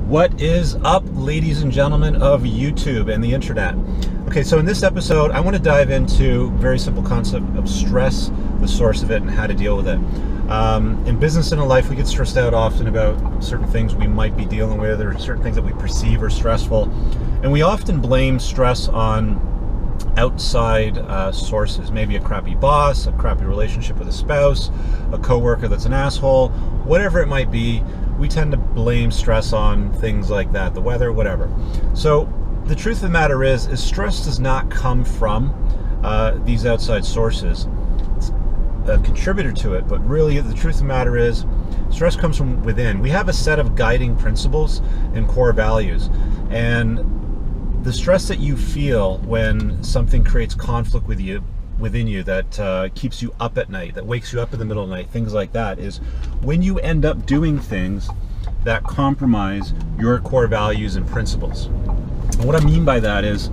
What is up, ladies and gentlemen of YouTube and the internet? Okay, so in this episode, I want to dive into a very simple concept of stress, the source of it, and how to deal with it. In business and in life, we get stressed out often about certain things we might be dealing with or certain things that we perceive are stressful. And we often blame stress on outside sources, maybe a crappy boss, a crappy relationship with a spouse, a coworker that's an asshole, whatever it might be. We tend to blame stress on things like that, the weather, whatever. So the truth of the matter is stress does not come from these outside sources. It's a contributor to it, but really the truth of the matter is stress comes from within. We have a set of guiding principles and core values, and the stress that you feel when something creates conflict within you that keeps you up at night, that wakes you up in the middle of the night, things like that, is when you end up doing things that compromise your core values and principles. And what I mean by that is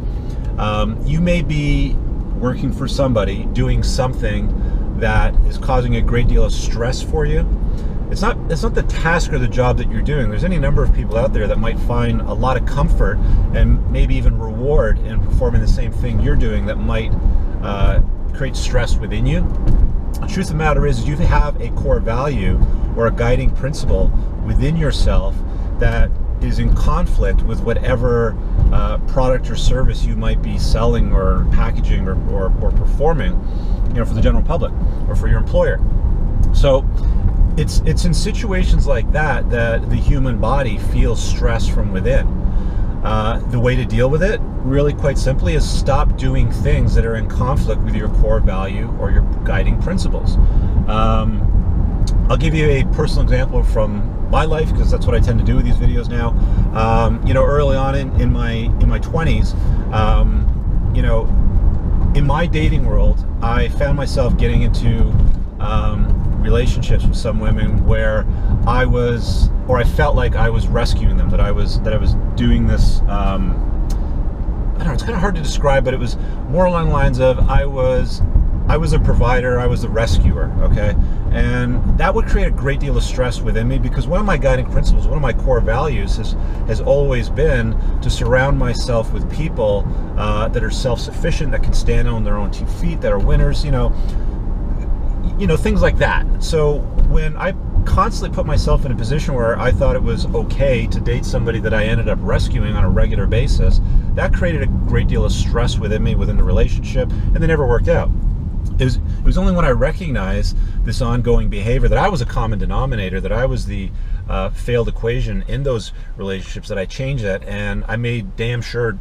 you may be working for somebody, doing something that is causing a great deal of stress for you. It's not the task or the job that you're doing. There's any number of people out there that might find a lot of comfort and maybe even reward in performing the same thing you're doing that might create stress within you. The truth of the matter is you have a core value or a guiding principle within yourself that is in conflict with whatever product or service you might be selling or packaging or performing, for the general public or for your employer. So it's in situations like that that the human body feels stress from within. The way to deal with it, really quite simply, is stop doing things that are in conflict with your core value or your guiding principles. I'll give you a personal example from my life, because that's what I tend to do with these videos now. Early on in my 20s, in my dating world, I found myself getting into relationships with some women where I felt like I was rescuing them, that I was doing this. I don't know, it's kind of hard to describe, but it was more along the lines of I was a provider, I was the rescuer, okay? And that would create a great deal of stress within me, because one of my guiding principles, one of my core values has always been to surround myself with people that are self-sufficient, that can stand on their own 2 feet, that are winners, things like that. So when I constantly put myself in a position where I thought it was okay to date somebody that I ended up rescuing on a regular basis, that created a great deal of stress within me, within the relationship, and they never worked out. It was only when I recognized this ongoing behavior, that I was a common denominator, that I was the failed equation in those relationships, that I changed that, and I made damn sure,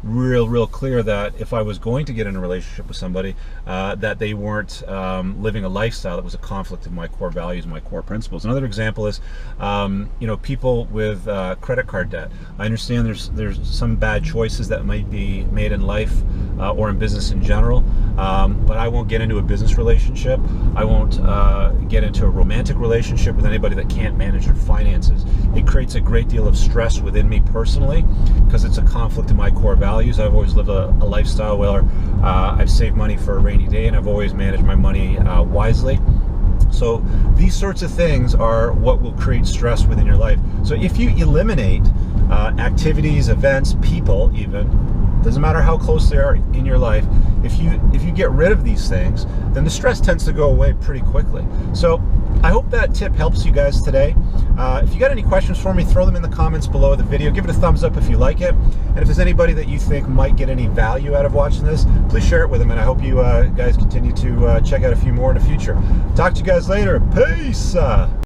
real clear that if I was going to get in a relationship with somebody, that they weren't living a lifestyle that was a conflict of my core values, my core principles. Another example is, people with credit card debt. I understand there's some bad choices that might be made in life or in business in general, but I won't get into a business relationship. I won't get into a romantic relationship with anybody that can't manage their finances. It creates a great deal of stress within me personally, because it's a conflict in my core values. I've always lived a lifestyle where I've saved money for a rainy day, and I've always managed my money wisely. So these sorts of things are what will create stress within your life. So if you eliminate activities, events, people, even, doesn't matter how close they are in your life, if you get rid of these things, then the stress tends to go away pretty quickly. So I hope that tip helps you guys today. If you got any questions for me, throw them in the comments below the video. Give it a thumbs up if you like it. And if there's anybody that you think might get any value out of watching this, please share it with them. And I hope you guys continue to check out a few more in the future. Talk to you guys later. Peace!